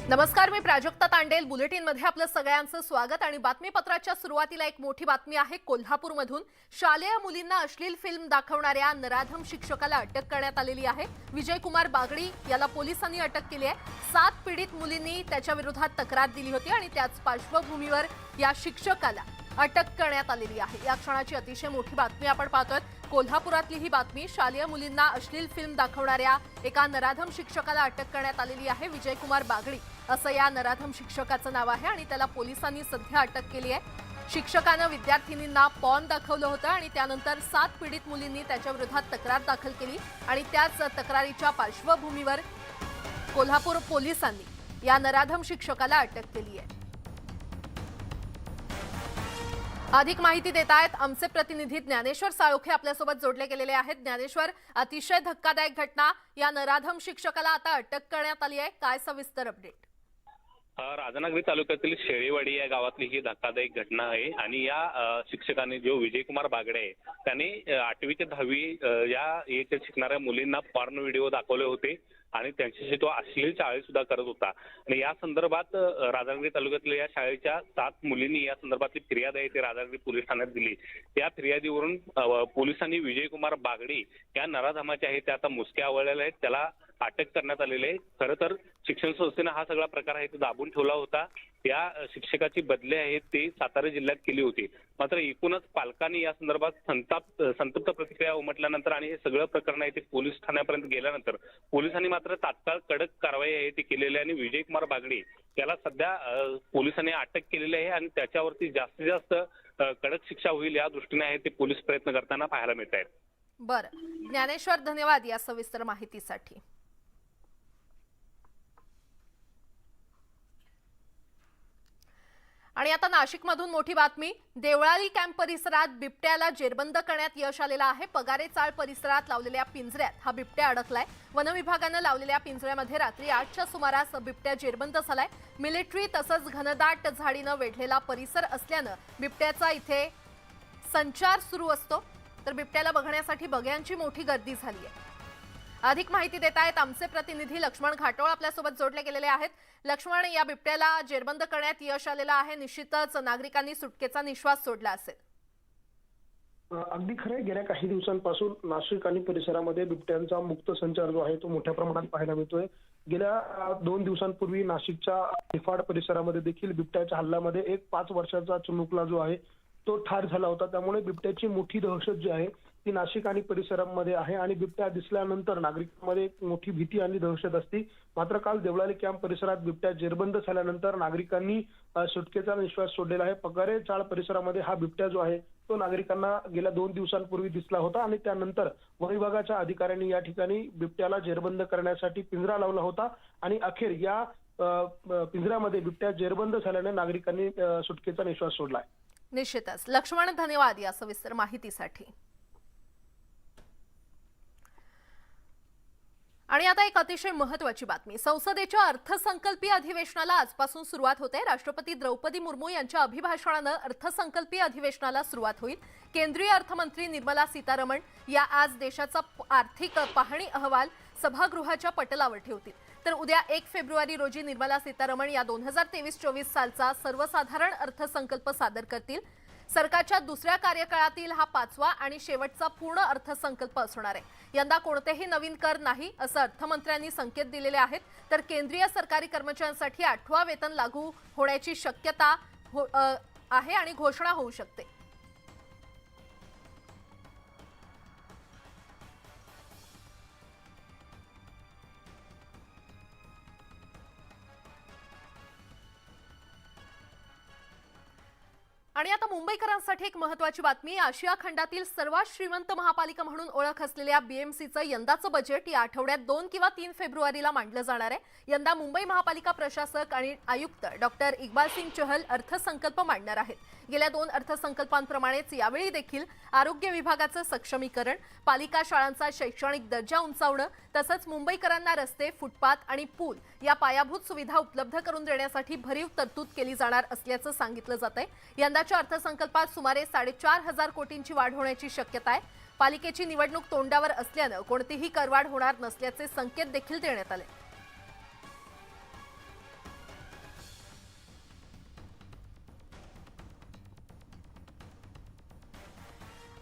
नमस्कार, मी प्राजक्ता तांडेल बुलेटिनमध्ये आपलं सगळ्यांचं स्वागत। आणि बातमीपत्राच्या सुरुवातीला एक मोठी बातमी आहे। कोल्हापूरमधून शालेय मुलींना अश्लील फिल्म दाखवणाऱ्या नराधम शिक्षकाला अटक करण्यात आलेली आहे। विजयकुमार बागडी याला पोलिसांनी अटक केली आहे। 7 पीडित मुलींनी त्याच्या विरोधात तक्रार दिली होती आणि त्याच पार्श्वभूमीवर या शिक्षकाला अटक करण्यात आलेली आहे। या क्षणाची अतिशय मोठी बातमी आपण पाहतोय। कोल्हापुरातली ही बातमी, शालेय मुलींना अश्लील फिल्म दाखवणाऱ्या एका नराधम शिक्षकाला अटक करण्यात आलेली आहे। विजयकुमार बागडी असं या नराधम शिक्षकाचं नाव आहे आणि त्याला पोलिसांनी सध्या अटक केली आहे। शिक्षकानं विद्यार्थिनींना पॉर्न दाखवलं होतं आणि त्यानंतर 7 पीडित मुलींनी त्याच्या विरोधात तक्रार दाखल केली आणि त्याच तक्रारीच्या पार्श्वभूमीवर कोल्हापूर पोलिसांनी या नराधम शिक्षकाला अटक केली आहे। अधिक माहिती देत आहेत आमचे प्रतिनिधी ज्ञानेश्वर साळोखे आपल्यासोबत जोडले गेलेले आहेत। ज्ञानेश्वर, अतिशय धक्कादायक घटना, या नराधम शिक्षकाला आता अटक करण्यात आली आहे, काय सविस्तर अपडेट? राधानगरी तालुक्यातील शेळीवाडी या गावातली ही धक्कादायक घटना आहे आणि या शिक्षकाने जो विजयकुमार बागडे आहे त्याने 8वी ते 10वी या इयत्तेत शिकणाऱ्या मुलींना पॉर्न व्हिडिओ दाखवले होते आणि त्यांच्याशी तो अश्लील चाळे सुद्धा करत होता। आणि या संदर्भात राधानगरी तालुक्यातल्या या शाळेच्या 7 मुलींनी या संदर्भातली फिर्याद आहे ती राधानगरी पोलीस ठाण्यात दिली। त्या फिर्यादीवरून पोलिसांनी विजयकुमार बागडी या नराधमाचे आहे ते आता मुसक्या आवळलेले आहेत, त्याला अटक करण्यात आलेली आहे। खरं तर शिक्षण संस्थेने हा सगळा प्रकार आहे तो दाबून ठेवला होता। या शिक्षकाची बदली आहे ती सातारा जिल्ह्यात केली होती। मात्र एकूणच पालकांनी या संदर्भात संतप्त प्रतिक्रिया उमटल्यानंतर आणि हे सगळं प्रकरण आहे ते पोलीस ठाण्यापर्यंत गेल्यानंतर पोलिसांनी मात्र तात्काळ कडक कारवाई आहे ती केलेली आहे आणि विजयकुमार बागडी याला सध्या पोलिसांनी अटक केलेली आहे आणि त्याच्यावरती जास्तीत जास्त कडक शिक्षा होईल या दृष्टीने आहे ते पोलीस प्रयत्न करताना पाहायला मिळत आहेत। बरं ज्ञानेश्वर, धन्यवाद या सविस्तर माहितीसाठी। आणि आता नाशिकमधून मोठी बातमी, देवळाली कॅम्प परिसरात बिबट्याला जेरबंद करण्यात यश आलेलं आहे। पगारे चाळ परिसरात लावलेल्या पिंजऱ्यात हा बिबट्या अडकलाय। वन विभागानं लावलेल्या पिंजऱ्यामध्ये रात्री 8च्या सुमारास बिबट्या जेरबंद झालाय। मिलिटरी तसंच घनदाट झाडीनं वेढलेला परिसर असल्यानं बिबट्याचा इथे संचार सुरू असतो, तर बिबट्याला बघण्यासाठी बघ्यांची मोठी गर्दी झाली आहे। अधिक माहिती देत आहेत आमचे प्रतिनिधी लक्ष्मण घाटोळ आपल्यासोबत जोडले गेलेले आहेत। लक्ष्मण, या बिबट्याला जेरबंद करण्यात यश आलेलं आहे, निश्चितच नागरिकांनी सुटकेचा निश्वास सोडला असेल। अगदी खरं, गेल्या काही दिवसांपासून नाशिक आणि परिसरामध्ये बिबट्यांचा मुक्त संचार जो आहे तो मोठ्या प्रमाणात पाहायला मिळतोय। गेल्या 2 दिवसांपूर्वी नाशिकच्या निफाड परिसरामध्ये देखील बिबट्याच्या हल्ल्यामध्ये एक 5 वर्षाचा चिमुकला जो आहे तो ठार झाला होता। त्यामुळे बिबट्याची मोठी दहशत जी आहे ती नाशिक आणि परिसरामध्ये आहे आणि बिबट्या दिसल्यानंतर नागरिकांमध्ये एक मोठी भीती आणि दहशत असते। मात्र काल देवळाली कॅम्प परिसरात बिबट्या जेरबंद झाल्यानंतर नागरिकांनी सुटकेचा निश्वास सोडलेला आहे। पगारे चाळ परिसरामध्ये हा बिबट्या जो आहे तो नागरिकांना गेल्या 2 दिवसांपूर्वी दिसला होता आणि त्यानंतर वन विभागाच्या अधिकाऱ्यांनी या ठिकाणी बिबट्याला जेरबंद करण्यासाठी पिंजरा लावला होता आणि अखेर या पिंजऱ्यामध्ये बिबट्या जेरबंद झाल्याने नागरिकांनी सुटकेचा निश्वास सोडला आहे। निश्चितच लक्ष्मण, धन्यवाद या सविस्तर माहितीसाठी। आणि आता एक अतिशय महत्त्वाची बातमी, संसदेच्या अर्थसंकल्पीय अधिवेशनाला आजपासून सुरुवात होते। राष्ट्रपती द्रौपदी मुर्मू यांच्या अभिभाषणानं अर्थसंकल्पीय अधिवेशनाला सुरुवात होईल। केंद्रीय अर्थमंत्री निर्मला सीतारमण या आज देशाचा आर्थिक पाहणी अहवाल सभागृहाच्या पटलावर ठेवतील। तर उद्या 1 फेब्रुवारी रोजी निर्मला सीतारमण या 2023-24 सालचा सर्वसाधारण अर्थसंकल्प सादर करतील। सरकारच्या दुसऱ्या कार्यकाळातील हा 5वा आणि शेवटचा पूर्ण अर्थसंकल्प असणार आहे। यंदा कोणतेही नवीन कर नाही असं अर्थमंत्र्यांनी संकेत दिलेले आहेत। तर केंद्रीय सरकारी कर्मचाऱ्यांसाठी 8वा वेतन लागू होण्याची शक्यता आहे आणि घोषणा होऊ शकते। आणि आता मुंबईकरांसाठी एक महत्त्वाची बातमी, आशिया खंडातील सर्वात श्रीमंत महापालिका म्हणून ओळख असलेल्या बीएमसीचं यंदाचं बजेट या आठवड्यात 2 किंवा 3 फेब्रुवारीला मांडलं जाणार आहे। यंदा मुंबई महापालिका प्रशासक आणि आयुक्त डॉक्टर इक्बाल सिंग चहल अर्थसंकल्प मांडणार आहेत। गेल्या 2 अर्थसंकल्पांप्रमाणेच यावेळी देखील आरोग्य विभागाचं सक्षमीकरण, पालिका शाळांचा शैक्षणिक दर्जा उंचावणं तसंच मुंबईकरांना रस्ते, फुटपाथ आणि पूल या पायाभूत सुविधा उपलब्ध करून देण्यासाठी भरीव तरतूद केली जाणार असल्याचं सांगितलं जातंय। यंदाच्या अर्थसंकल्पात सुमारे 4.5 कोटींची वाढ होण्याची शक्यता आहे। पालिकेची निवडणूक तोंडावर असल्यानं कोणतीही करवाढ होणार नसल्याचे संकेत देखील देण्यात आले।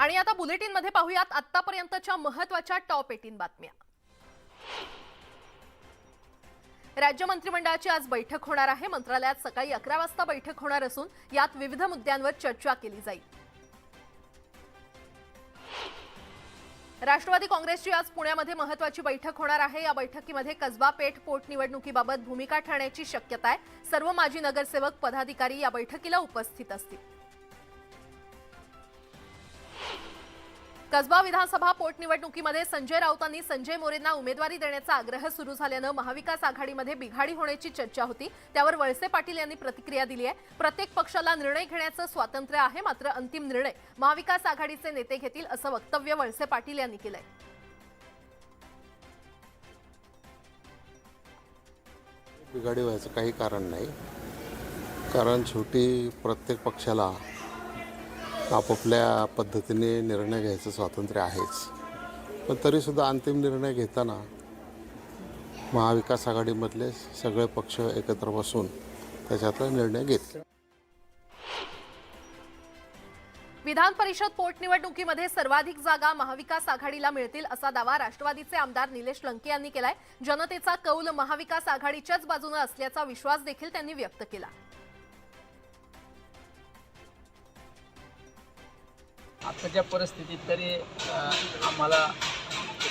आणि आता बुलेटिनमध्ये पाहूयात आतापर्यंतच्या महत्त्वाच्या टॉप 18 बातम्या। राज्य मंत्रिमंडळाची आज बैठक होणार आहे। मंत्रालयात सकाळी 11 वाजता बैठक होणार असून यात विविध मुद्द्यांवर चर्चा केली जाईल। राष्ट्रवादी काँग्रेसची आज पुण्यामध्ये महत्त्वाची बैठक होणार आहे। या बैठकीमध्ये कसबा पेठ पोटनिवडणुकीबाबत भूमिका ठरण्याची शक्यता आहे। सर्व माजी नगरसेवक पदाधिकारी या बैठकीला उपस्थित असतील। कसबा विधानसभा पोटनिवडणुकीमध्ये संजय राऊतांनी संजय मोरेंना उमेदवारी देण्याचा आग्रह सुरू झाल्याने महाविकास आघाडीमध्ये बिघाडी होण्याची चर्चा होती। त्यावर वळसे पाटील यांनी प्रतिक्रिया दिली आहे। प्रत्येक पक्षाला निर्णय घेण्याचं स्वातंत्र्य आहे, मात्र अंतिम निर्णय महाविकास आघाडीचे नेते घेतील असं वक्तव्य वळसे पाटील यांनी केलंय। बिघाडी व्हायचं काही कारण नाही, कारण शेवटी प्रत्येक पक्षाला आपापल्या पद्धतीने निर्णय घ्यायचं स्वातंत्र्य आहेच, पण तरीसुद्धा अंतिम निर्णय घेताना महाविकास आघाडीमधले सगळे पक्ष एकत्र बसून त्याच्यातला निर्णय घेतील। विधान परिषद पोटनिवडणुकीमध्ये सर्वाधिक जागा महाविकास आघाडीला मिळतील असा दावा राष्ट्रवादीचे आमदार निलेश लंके यांनी केलाय। जनतेचा कौल महाविकास आघाडीच्याच बाजूने असल्याचा विश्वास देखील त्यांनी व्यक्त केला। आताच्या परिस्थितीत तरी आम्हाला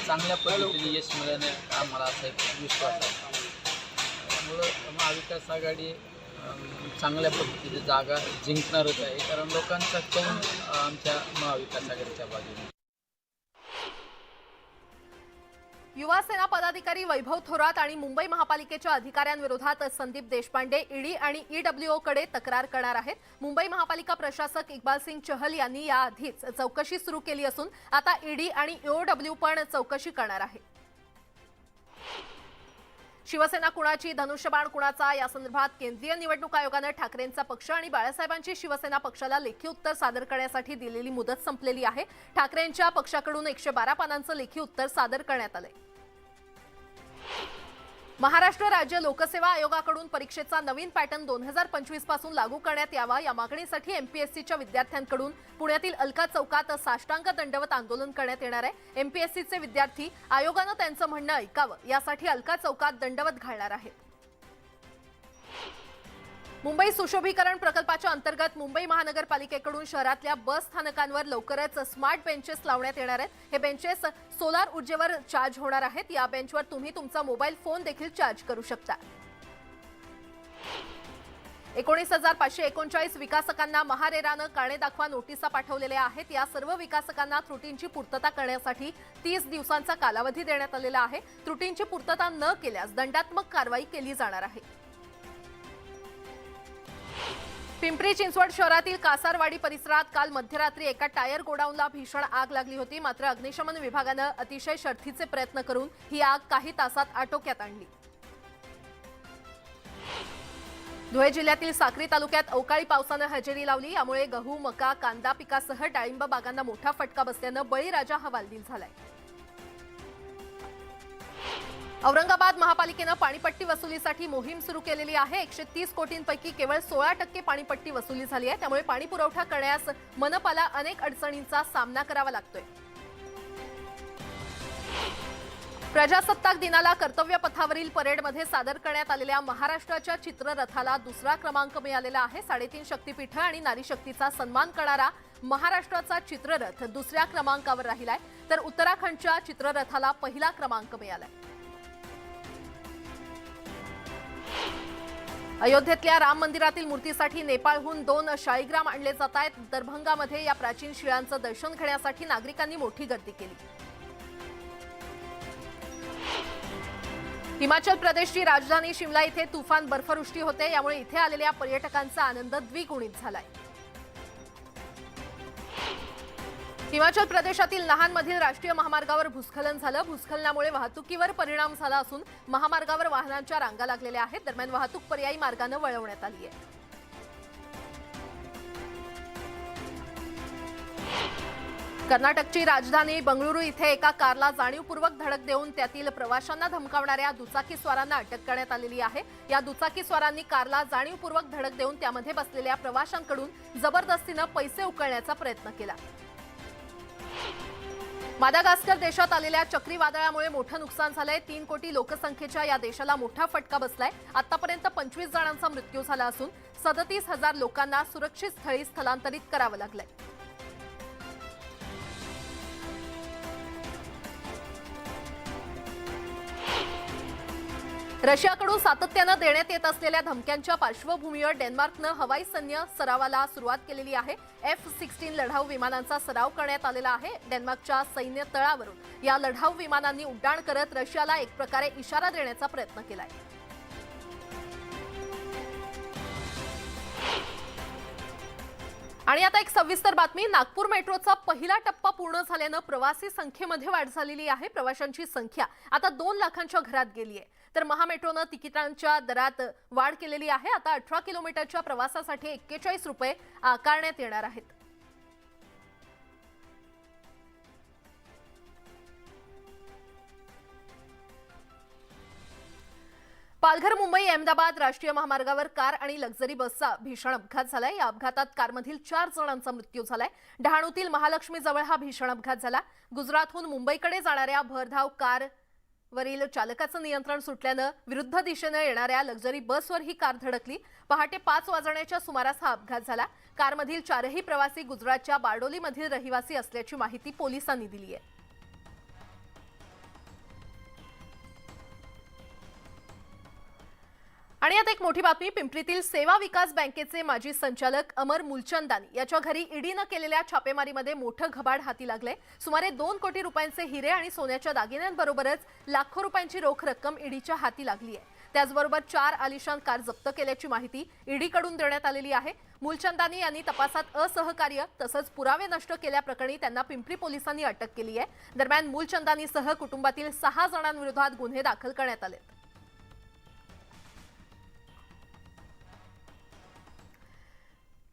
चांगल्या पद्धतीने यश मिळण्यात आम्हाला असा एक विश्वास आहे। त्यामुळं महाविकास आघाडी चांगल्या पद्धतीने जागा जिंकणारच आहे, कारण लोकांचा कौल आमच्या महाविकास आघाडीच्या बाजूने। युवा सेना पदाधिकारी वैभव थोरात आणि मुंबई महापालिकेच्या अधिकाऱ्यांविरोधात संदीप देशपांडे ईडी आणि ईडब्ल्यूओकडे तक्रार करणार आहेत। मुंबई महापालिका प्रशासक इक्बाल सिंग चहल यांनी याआधीच चौकशी सुरू केली असून आता ईडी आणि ईओडब्ल्यू पण चौकशी करणार आहे। शिवसेना कुणाची, धनुष्यबाण कुणाचा या संदर्भात केंद्रीय निवडणूक आयोगाने ठाकरेंचा पक्ष आणि बाळासाहेबांची शिवसेना पक्षाला लेखी उत्तर सादर करण्यासाठी दिलेली मुदत संपलेली आहे। ठाकरेंच्या पक्षाकडून 112 पानांचं लेखी उत्तर सादर करण्यात आलंय। महाराष्ट्र राज्य लोकसेवा आयोगाकडून परीक्षेचा नवीन पॅटर्न 2025 पासून लागू करण्यात यावा या मागणीसाठी एमपीएससीच्या विद्यार्थ्यांकडून पुण्यातील अलका चौकात साष्टांग दंडवत आंदोलन करण्यात येणार आहे। एमपीएससीचे विद्यार्थी आयोगाने त्यांचं म्हणणं ऐकावं यासाठी अलका चौकात दंडवत घालणार आहेत। मुंबई सुशोभीकरण प्रकल्पाच्या अंतर्गत मुंबई महानगरपालिकेकडून शहरातल्या बस स्थानकांवर लवकरच स्मार्ट बेंचेस लावण्यात येणार आहेत। हे बेंचेस सोलार ऊर्जेवर चार्ज होणार आहेत। या बेंचवर तुम्ही तुमचा मोबाईल फोन देखील चार्ज करू शकता। 19,539 विकासकांना महारेरानं कारणे दाखवा नोटिसा पाठवलेल्या आहेत। या सर्व विकासकांना त्रुटींची पूर्तता करण्यासाठी 30 दिवसांचा कालावधी देण्यात आलेला आहे। त्रुटींची पूर्तता न केल्यास दंडात्मक कारवाई केली जाणार आहे। पिंपरी चिंचवड शहरातील कासारवाडी परिसरात काल मध्यरात्री एका टायर गोडाऊनला भीषण आग लागली होती, मात्र अग्निशमन विभागाने अतिशय शर्थीचे प्रयत्न करून ही आग काही तासात आटोक्यात आणली। धुळे जिल्ह्यातील साक्री तालुक्यात अवकाळी पावसाने हजेरी लावली। यामुळे गहू, मका, कांदा पिकासह डाळिंब बागांना मोठा फटका बसल्याने बळीराजा हवालदिल झालाय। औरंगाबाद महापालिकेने पाणीपट्टी वसुलीसाठी मोहीम सुरू केलेली आहे। 130 कोटींपैकी केवळ 16% पाणीपट्टी वसुली झाली आहे। त्यामुळे पाणी पुरवठा करण्यास मनपाला अनेक अडचणींचा सामना करावा लागतोय। प्रजासत्ताक दिनाला कर्तव्य पथावरील परेडमध्ये सादर करण्यात आलेल्या महाराष्ट्राच्या चित्ररथाला दुसरा क्रमांक मिळालेला आहे। 3.5 शक्तीपीठ आणि नारी शक्तीचा सन्मान करणारा महाराष्ट्राचा चित्ररथ दुसऱ्या क्रमांकावर राहिलाय, तर उत्तराखंडच्या चित्ररथाला पहिला क्रमांक मिळालाय। अयोध्येतल्या राम मंदिरातील मूर्तीसाठी नेपाळहून 2 शाळीग्राम आणले जात आहेत। दरभंगामध्ये या प्राचीन शिळांचं दर्शन घेण्यासाठी नागरिकांनी मोठी गर्दी केली। हिमाचल प्रदेशची राजधानी शिमला इथे तुफान बर्फवृष्टी होते, यामुळे इथे आलेल्या पर्यटकांचा आनंद द्विगुणित झालाय। हिमाचल प्रदेशातील नाहनमधील राष्ट्रीय महामार्गावर भूस्खलन झालं। भूस्खलनामुळे वाहतुकीवर परिणाम झाला असून महामार्गावर वाहनांच्या रांगा लागलेल्या आहेत। दरम्यान वाहतूक पर्यायी मार्गाने वळवण्यात आली आहे। कर्नाटकची राजधानी बंगळुरू इथे एका कारला जाणीवपूर्वक धडक देऊन त्यातील प्रवाशांना धमकावणाऱ्या दुचाकीस्वारांना अटक करण्यात आलेली आहे। या दुचाकीस्वारांनी कारला जाणीवपूर्वक धडक देऊन त्यामध्ये बसलेल्या प्रवाशांकडून जबरदस्तीने पैसे उकळण्याचा प्रयत्न केला। मादागास्कर देशात आलेल्या चक्रीवादळामुळे मोठं नुकसान झालंय. 3 कोटी लोकसंख्येच्या या देशाला मोठा फटका बसलाय. आतापर्यंत 25 जणांचा मृत्यू झाला असून 37,000 लोकांना सुरक्षित स्थळी स्थलांतरित करावं लागलंय. रशियाकडून सातत्यानं देण्यात येत असलेल्या धमक्यांच्या पार्श्वभूमीवर डेन्मार्कनं हवाई सैन्य सरावाला सुरुवात केलेली आहे. F-16 लढाऊ विमानांचा सराव करण्यात आलेला आहे. डेन्मार्कच्या सैन्य तळावरून या लढाऊ विमानांनी उड्डाण करत रशियाला एक प्रकारे इशारा देण्याचा प्रयत्न केलाय. आणि आता एक सविस्तर बातमी. नागपूर मेट्रोचा पहिला टप्पा पूर्ण झाल्यानं प्रवासी संख्येमध्ये वाढ झालेली आहे. प्रवाशांची संख्या आता 2 लाखांच्या घरात गेली आहे. तर महामेट्रोनं तिकिटांच्या दरात वाढ केलेली आहे. आता 18 किलोमीटरच्या प्रवासासाठी 41 रुपये आकारण्यात येणार आहेत. पालघर मुंबई अहमदाबाद राष्ट्रीय महामार्गावर कार आणि लक्झरी बसचा भीषण अपघात झालाय. या अपघातात कारमधील 4 जणांचा मृत्यू झालाय. डहाणूतील महालक्ष्मी जवळ हा भीषण अपघात झाला. गुजरातहून मुंबईकडे जाणाऱ्या भरधाव कारवरील चालकाचं नियंत्रण सुटल्यानं विरुद्ध दिशेनं येणाऱ्या लक्झरी बसवर ही कार धडकली. पहाटे 5 वाजण्याच्या सुमारास हा अपघात झाला. कारमधील 4ही प्रवासी गुजरातच्या बारडोलीमधील रहिवासी असल्याची माहिती पोलिसांनी दिली आहे. आणि आता एक मोठी बातमी. पिंपरीतील सेवा विकास बँकेचे माजी संचालक अमर मुलचंदानी याच्या घरी ईडीनं केलेल्या छापेमारीमध्ये मोठं घबाड हाती लागले. सुमारे 2 कोटी रुपयांचे हिरे आणि सोन्याच्या दागिन्यांबरोबरच लाखो रुपयांची रोख रक्कम ईडीच्या हाती लागली आहे. त्याचबरोबर 4 आलिशान कार जप्त केल्याची माहिती ईडीकडून देण्यात आलेली आहे. मुलचंदानी यांनी तपासात असहकार्य तसंच पुरावे नष्ट केल्याप्रकरणी त्यांना पिंपरी पोलिसांनी अटक केली आहे. दरम्यान मुलचंदानीसह कुटुंबातील 6 जणांविरोधात गुन्हे दाखल करण्यात आले.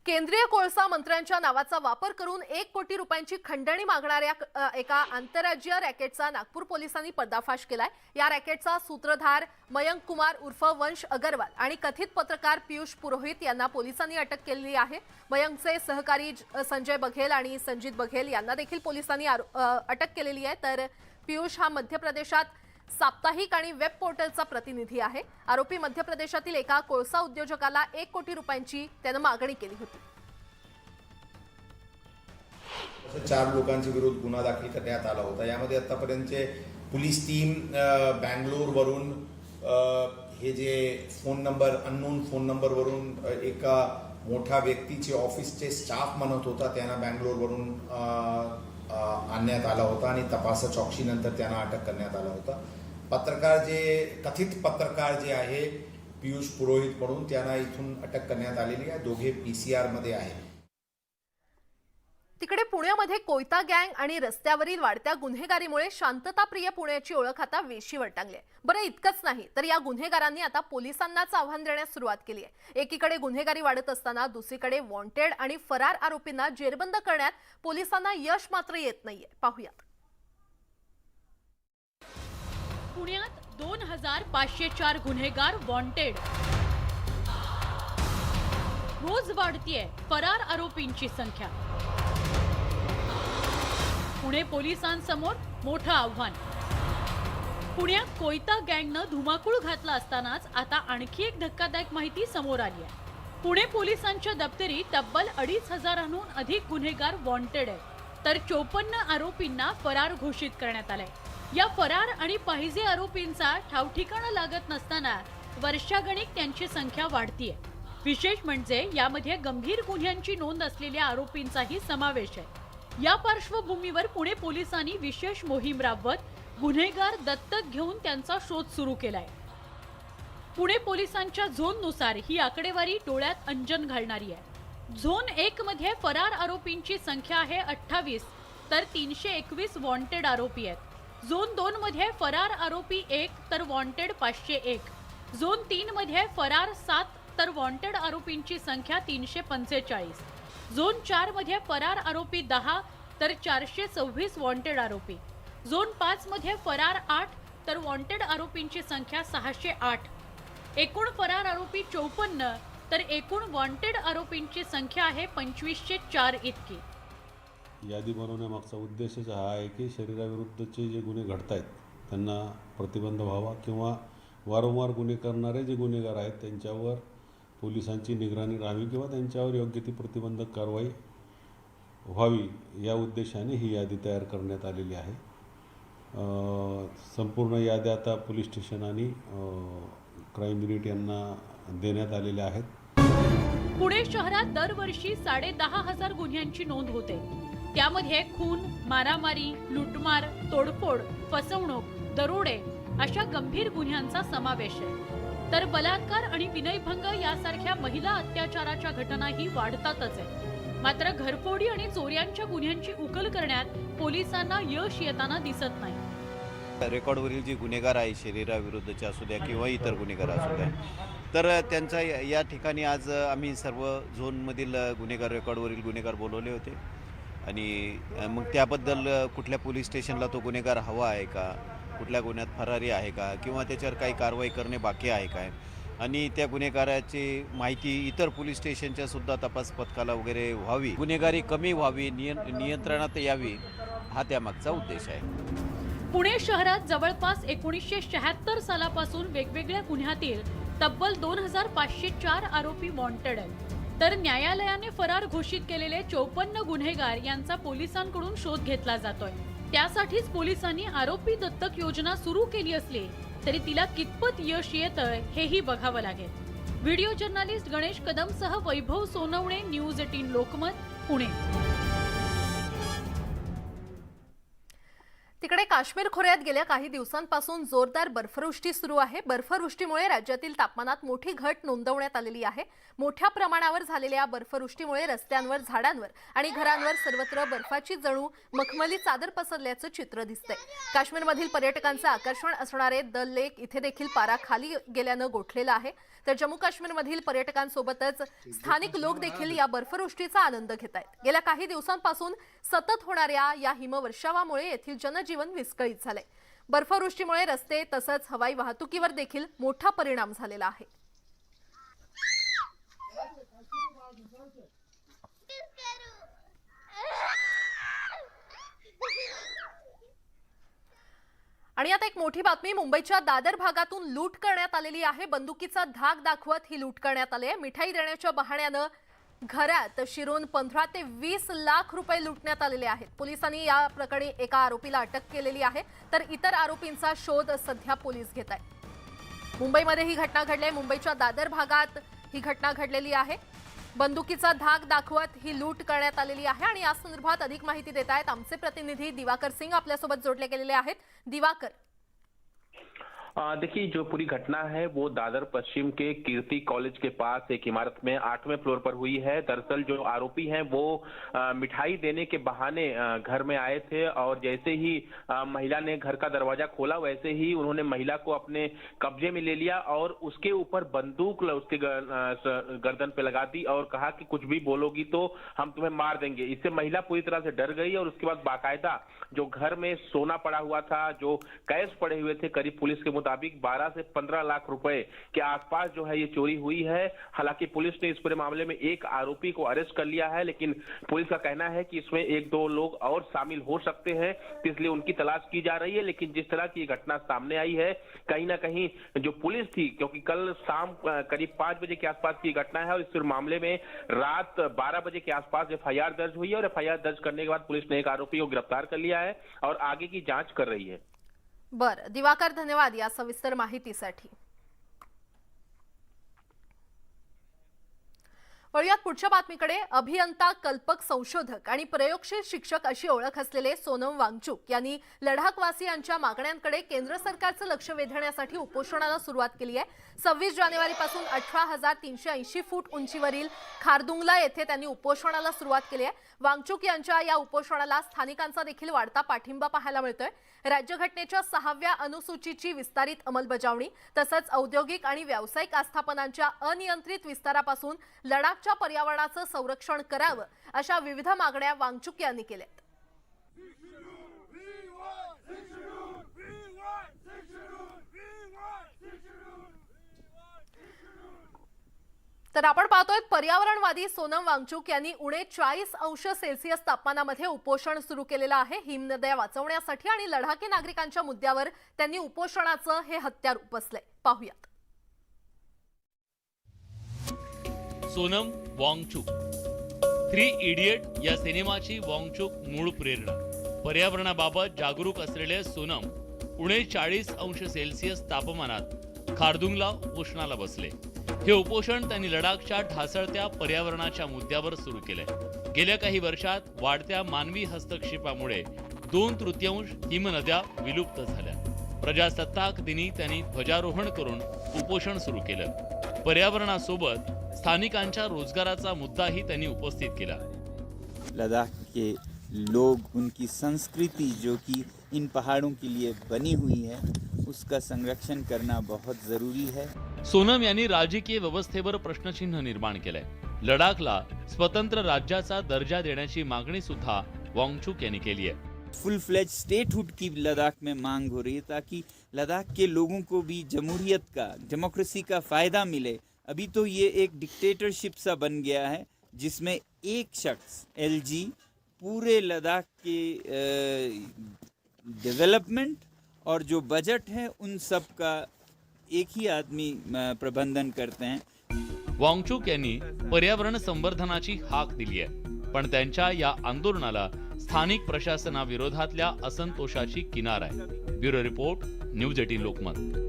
केंद्रीय कोळसा मंत्र्यांच्या नावाचा वापर करून 1 कोटी रुपयांची खंडणी मागणाऱ्या एका आंतरराज्यीय रॅकेटचा नागपूर पोलिसांनी पर्दाफाश केलाय. या रॅकेटचा सूत्रधार मयंक कुमार उर्फ वंश अगरवाल आणि कथित पत्रकार पियुष पुरोहित यांना पोलिसांनी अटक केली आहे. मयंकचे सहकारी संजय बघेल आणि संजित बघेल यांना देखील पोलिसांनी अटक केलेली आहे. तर पियुष हा मध्य प्रदेशात साप्ताहिक आणि वेब पोर्टलचा प्रतिनिधी आहे. आरोपी मध्य प्रदेशातील एका कोळसा उद्योजकाला 1 कोटी रुपयांची त्यानं मागणी केली होती. 4 लोकांच्या विरोध गुन्हा दाखल करण्यात आला होता. यामध्ये आतापर्यंतचे पोलीस टीम बँगलोरवरून हे जे फोन नंबर अननोन फोन नंबरवरून एका मोठ्या व्यक्तीचे ऑफिसचे स्टाफ म्हणत होता त्यांना बँगलोरवरून आणण्यात आला होता आणि तपासा चौकशीनंतर त्यांना अटक करण्यात आला होता. कथित पत्रकार जे आहे पियुष पुरोहित म्हणून त्यांना इथून अटक करण्यात आलेली आहे. दोघे PCR मध्ये आहे. तिकडे पुण्यामध्ये कोयता गँग आणि रस्त्यावरील वाढत्या गुन्हेगारीमुळे शांतताप्रिय पुण्याची ओळख आता वेशीवर टांगली आहे. बरं इतकंच नाही तर या गुन्हेगारांनी आता पोलिसांनाच आव्हान देण्यास सुरुवात केली आहे. एकीकडे गुन्हेगारी वाढत असताना दुसरीकडे वॉन्टेड आणि फरार आरोपींना जेरबंद करण्यात पोलिसांना यश मात्र येत नाहीये. पाहूयात. पुण्यात 2504 गुन्हेगार वॉन्टेड. रोज वाढतीये फरार आरोपींची संख्या. पुणे पोलिसांसमोर मोठं आव्हान. पुण्यात कोयता गँगनं धुमाकूळ घातला असतानाच आता आणखी एक धक्कादायक माहिती समोर आली आहे. पुणे पोलिसांच्या दप्तरी तब्बल 2500हून अधिक गुन्हेगार वॉन्टेड आहेत. तर 54 आरोपींना फरार घोषित करण्यात आलंय. या फरार आणि पाहिजे आरोपींचा ठावठिकाणा लागत नसताना वर्षागणिक त्यांची संख्या वाढतीये. विशेष म्हणजे यामध्ये गंभीर गुन्ह्यांची नोंद असलेल्या आरोपींचाही समावेश आहे. या पार्श्वभूमीवर पुणे पोलिसांनी विशेष मोहीम राबवत गुन्हेगार दत्तक घेऊन त्यांचा शोध सुरू केलाय. पुणे पोलिसांच्या झोननुसार ही आकडेवारी डोळ्यात अंजन घालणारी आहे. झोन 1 मध्ये फरार आरोपींची संख्या आहे 28 तर 321 वॉन्टेड आरोपी आहेत. झोन 2 मध्ये फरार आरोपी 1 तर वॉन्टेड 501. झोन 3 मध्ये फरार 7 तर वॉन्टेड आरोपींची संख्या 345. झोन 4 मध्ये फरार आरोपी 10 तर 426 वॉन्टेड आरोपी. झोन 5 मध्ये फरार 8 तर वॉन्टेड आरोपींची संख्या 608. एकूण फरार आरोपी 54 तर एकूण वॉन्टेड आरोपींची संख्या आहे 2504 इतकी. यादी बनवण्यामागचा उद्देशच हा आहे की शरीराविरुद्धचे जे गुन्हे घडत आहेत त्यांना प्रतिबंध व्हावा किंवा वारंवार गुन्हे करणारे जे गुन्हेगार आहेत त्यांच्यावर पोलिसांची निगराणी राहावी किंवा त्यांच्यावर योग्य ती प्रतिबंधक कारवाई व्हावी या उद्देशाने ही यादी तयार करण्यात आलेली आहे. संपूर्ण याद्या आता पोलीस स्टेशन आणि क्राईम युनिट यांना देण्यात आलेल्या आहेत. पुणे शहरात दरवर्षी 10,500 गुन्ह्यांची नोंद होते. त्यामध्ये खून, मारामारी, लुटमार, तोडफोड, फसवणूक, दरोडे अशा गंभीर गुन्ह्यांचा समावेश आहे. तर बलात्कार आणि विनयभंग यासारख्या महिला अत्याचाराच्या घटनाही वाढतातच आहे. मात्र घरफोडी आणि चोऱ्यांच्या गुन्ह्यांची उकल करण्यात पोलिसांना यश येताना दिसत नाही. रेकॉर्डवरील जे गुन्हेगार आहे, शरीराविरुद्धचे असू द्या किंवा इतर गुन्हेगार असू द्या, तर त्यांचा या ठिकाणी आज आम्ही सर्व झोनमधील गुन्हेगार, रेकॉर्डवरील गुन्हेगार बोलवले होते आणि मग त्याबद्दल कुठल्या पोलीस स्टेशनला तो गुन्हेगार हवा आहे का, कुठल्या गुन्ह्यात फरारी आहे का किंवा त्याच्यावर काही कारवाई करणे बाकी आहे काय आणि त्या गुन्हेगाराची माहिती इतर पोलीस स्टेशनच्या सुद्धा तपास पथकाला वगैरे व्हावी, गुन्हेगारी कमी व्हावी, नियंत्रणात यावी, हा त्यामागचा उद्देश आहे. पुणे शहरात जवळपास 1976 सालापासून वेगवेगळ्या गुन्ह्यातील तब्बल 2,504 आरोपी वॉन्टेड आहेत. तर न्यायालयाने फरार घोषित केलेले 54 गुन्हेगार यांचा पोलिसांकडून शोध घेतला जातोय. त्यासाठीच पोलिसांनी आरोपी दत्तक योजना सुरू केली असली तरी तिला कितपत यश येतंय हेही बघावं लागेल. व्हिडिओ जर्नलिस्ट गणेश कदमसह वैभव सोनवणे, न्यूज 18 लोकमत, पुणे. तिकडे काश्मीर खोऱ्यात गेल्या काही दिवसांपासून जोरदार बर्फवृष्टी सुरू आहे. बर्फवृष्टीमुळे राज्यातील तापमानात मोठी घट नोंदवण्यात आलेली आहे. मोठ्या प्रमाणावर झालेल्या बर्फवृष्टीमुळे रस्त्यांवर, झाडांवर आणि घरांवर सर्वत्र बर्फाची जणू मखमली चादर पसरल्याचं चित्र दिसतंय. काश्मीरमधील पर्यटकांचं आकर्षण असणारे दल लेक इथे देखील पारा खाली गेल्यानं गोठलेला आहे. तर जम्मू काश्मीरमधील पर्यटकांसोबतच स्थानिक लोक देखील या बर्फवृष्टीचा आनंद घेत आहेत. गेल्या काही दिवसांपासून सतत होणाऱ्या या हिमवर्षावामुळे येथील जनजीवन विस्कळीत झालंय. बर्फवृष्टीमुळे रस्ते तसंच हवाई वाहतुकीवर देखील मोठा परिणाम झालेला आहे. आणि आता एक मोठी बातमी. मुंबईच्या दादर भागातून लूट करण्यात आलेली आहे. बंदुकीचा धाक दाखवत ही लूट करण्यात आली आहे. मिठाई देण्याच्या बहाण्यानं घरात शिरून 15 ते 20 लाख रुपये लुटण्यात आलेले आहेत. पोलिसांनी या प्रकरणी एका आरोपीला अटक केलेली आहे, तर इतर आरोपींचा शोध सध्या पोलीस घेत आहेत. मुंबईमध्ये ही घटना घडली आहे. मुंबईच्या दादर भागात ही घटना घडलेली आहे. बंदुकीचा धाक दाखवत ही लूट करण्यात आलेली आहे आणि या संदर्भात अधिक माहिती देत आहेत आमचे प्रतिनिधी दिवाकर सिंग आपल्यासोबत जोडले गेलेले आहेत. दिवाकर, देखिए, जो पूरी घटना है वो दादर पश्चिम के कीर्ति कॉलेज के पास एक इमारत में 8वें फ्लोर पर हुई है. दरअसल जो आरोपी हैं वो मिठाई देने के बहाने घर में आए थे और जैसे ही महिला ने घर का दरवाजा खोला वैसे ही उन्होंने महिला को अपने कब्जे में ले लिया और उसके ऊपर बंदूक उसके गर्दन पे लगा दी और कहा कि कुछ भी बोलोगी तो हम तुम्हें मार देंगे. इससे महिला पूरी तरह से डर गई और उसके बाद बाकायदा जो घर में सोना पड़ा हुआ था, जो कैश पड़े हुए थे, करीब पुलिस के मुताबिक 12 से 15 लाख रुपए के आसपास जो है ये चोरी हुई है. हालांकि पुलिस ने इस पूरे मामले में एक आरोपी को अरेस्ट कर लिया है, लेकिन पुलिस का कहना है कि इसमें 1-2 लोग और शामिल हो सकते हैं, इसलिए उनकी तलाश की जा रही है. लेकिन जिस तरह की घटना सामने आई है, कहीं ना कहीं जो पुलिस थी, क्योंकि कल शाम करीब 5 बजे के आसपास की घटना है और इस मामले में रात 12 बजे के आसपास एफआईआर दर्ज हुई है और एफआईआर दर्ज करने के बाद पुलिस ने एक आरोपी को गिरफ्तार कर लिया है और आगे की जांच कर रही है. बरं दिवाकर, धन्यवाद या सविस्तर माहितीसाठी. वळूयात पुढच्या बातमीकडे. अभियंता, कल्पक, संशोधक आणि प्रयोगशील शिक्षक अशी ओळख असलेले सोनम वांगचुक यांनी लडाखवासियांच्या मागण्यांकडे केंद्र सरकारचं लक्ष वेधण्यासाठी उपोषणाला सुरुवात केली आहे. 26 जानेवारीपासून 18,380 फूट उंचीवरील खारदुंगला येथे त्यांनी उपोषणाला सुरुवात केली आहे. वांगचुक यांच्या या उपोषणाला स्थानिकांचा देखील वाढता पाठिंबा पाहायला मिळतोय. राज्यघटनेच्या 6व्या अनुसूचीची विस्तारित अंमलबजावणी तसंच औद्योगिक आणि व्यावसायिक आस्थापनांच्या अनियंत्रित विस्तारापासून लडाखच्या पर्यावरणाचं संरक्षण करावं अशा विविध मागण्या वांगचुक यांनी केल्यात. तर तर आपण पाहतोय पर्यावरणवादी सोनम वांगचुक यांनी उणे 40 अंश सेल्सिअस तापमानामध्ये उपोषण सुरू केलेलं आहे. हिमनद्या वाचवण्यासाठी आणि लडाखी नागरिकांच्या मुद्द्यावर त्यांनी उपोषणाचं हे हत्यार उपसलंय. पाहूयात. सोनम वांगचुक 3 इडियट या सिनेमाची वांगचुक मूळ प्रेरणा. पर्यावरणाबाबत जागरूक असलेले सोनम उणे 40 अंश सेल्सिअस तापमानात खारदुंगला उपोषणाला बसले. हे उपोषण त्यांनी लडाखच्या ढासळत्या पर्यावरणाच्या मुद्द्यावर सुरू केलंय. गेल्या काही वर्षात वाढत्या मानवी हस्तक्षेपामुळे 2/3 हिमनद्या विलुप्त झाल्या. प्रजासत्ताक दिनी त्यांनी ध्वजारोहण करून उपोषण सुरू केलं. पर्यावरणासोबत स्थानिकांच्या रोजगाराचा मुद्दाही त्यांनी उपस्थित केला. लद्दाख के लोग, उनकी संस्कृति जो कि इन पहाड़ों के लिए बनी हुई है, उसका संरक्षण करना बहुत ज़रूरी है. सोनम यांनी राजकीय व्यवस्थेवर प्रश्नचिन्ह निर्माण केलंय. लडाखला स्वतंत्र राज्याचा दर्जा देण्याची मागणी सुद्धा वांगचुक यांनी केली है. फुल फ्लेज स्टेटहुड की लद्दाख में मांग हो रही है ताकि लद्दाख के लोगों को भी जमहूरियत का, डेमोक्रेसी का फ़ायदा मिले. अभी तो ये एक डिक्टेटरशिप सा बन गया है जिसमें एक शख्स LG पूरे लद्दाख के डेवलपमेंट और जो बजट है उन सब का एक ही आदमी प्रबंधन करते हैं. वांगचुक यांनी पर्यावरण संवर्धनाची हाक दिली आहे, पण त्यांच्या या आंदोलनाला स्थानिक प्रशासनाविरोधातल्या असंतोषाची किनार आहे. Bureau report, news 18 Lokmat.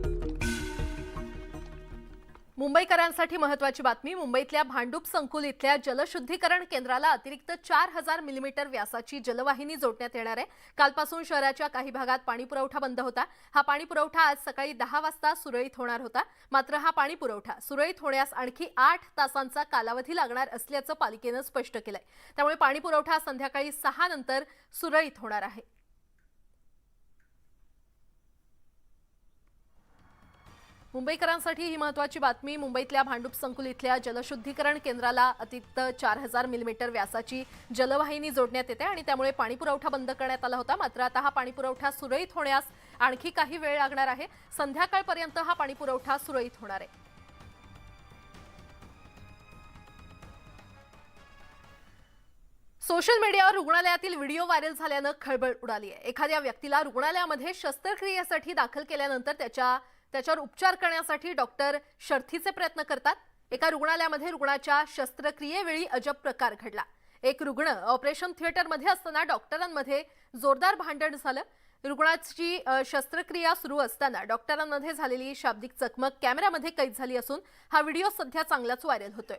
मुंबईकरांसाठी महत्त्वाची बातमी. मुंबईतल्या भांडूप संकुल इथल्या जलशुद्धीकरण केंद्राला अतिरिक्त 4000 मिलीमीटर व्यासाची जलवाहिनी जोडण्यात येणार आहे. कालपासून शहराच्या काही भागात पाणीपुरवठा बंद होता. हा पाणीपुरवठा आज सकाळी 10 वाजता सुरळीत होणार होता. मात्र हा पाणीपुरवठा सुरळीत होण्यास आणखी 8 तासांचा कालावधी लागणार असल्याचं पालिकेनं स्पष्ट केलंय. त्यामुळे पाणीपुरवठा संध्याकाळी 6 नंतर सुरळीत होणार आहे. मुंबईकरांसाठी ही महत्त्वाची बातमी. मुंबईतल्या भांडूप संकुल इथल्या जलशुद्धीकरण केंद्राला अतिरिक्त 4000 मिलीमीटर व्यासाची जलवाहिनी जोडण्यात येते आणि त्यामुळे पाणीपुरवठा बंद करण्यात आला होता. मात्र आता हा पाणीपुरवठा सुरळीत होण्यास आणखी काही वेळ लागणार आहे. संध्याकाळपर्यंत हा पाणीपुरवठा सुरळीत होणार आहे. सोशल मीडियावर रुग्णालयातील व्हिडिओ व्हायरल झाल्यानं खळबळ उडाली आहे. एखाद्या व्यक्तीला रुग्णालयामध्ये शस्त्रक्रियेसाठी दाखल केल्यानंतर त्याच्यावर उपचार करण्यासाठी डॉक्टर शर्थीचे प्रयत्न करतात. एका रुग्णालयामध्ये रुग्णाच्या शस्त्रक्रियेवेळी अजब प्रकार घडला. एक रुग्ण ऑपरेशन थिएटरमध्ये असताना डॉक्टरांमध्ये जोरदार भांडण झालं. रुग्णाची शस्त्रक्रिया सुरू असताना डॉक्टरांमध्ये झालेली शाब्दिक चकमक कॅमेऱ्यामध्ये कैद झाली असून हा व्हिडिओ सध्या चांगलाच व्हायरल होतोय.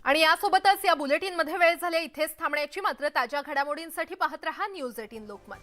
आणि यासोबतच या बुलेटिनमध्ये वेळ झाली इथेच थांबण्याची. मात्र ताज्या घडामोडींसाठी पाहत रहा न्यूज 18 लोकमत.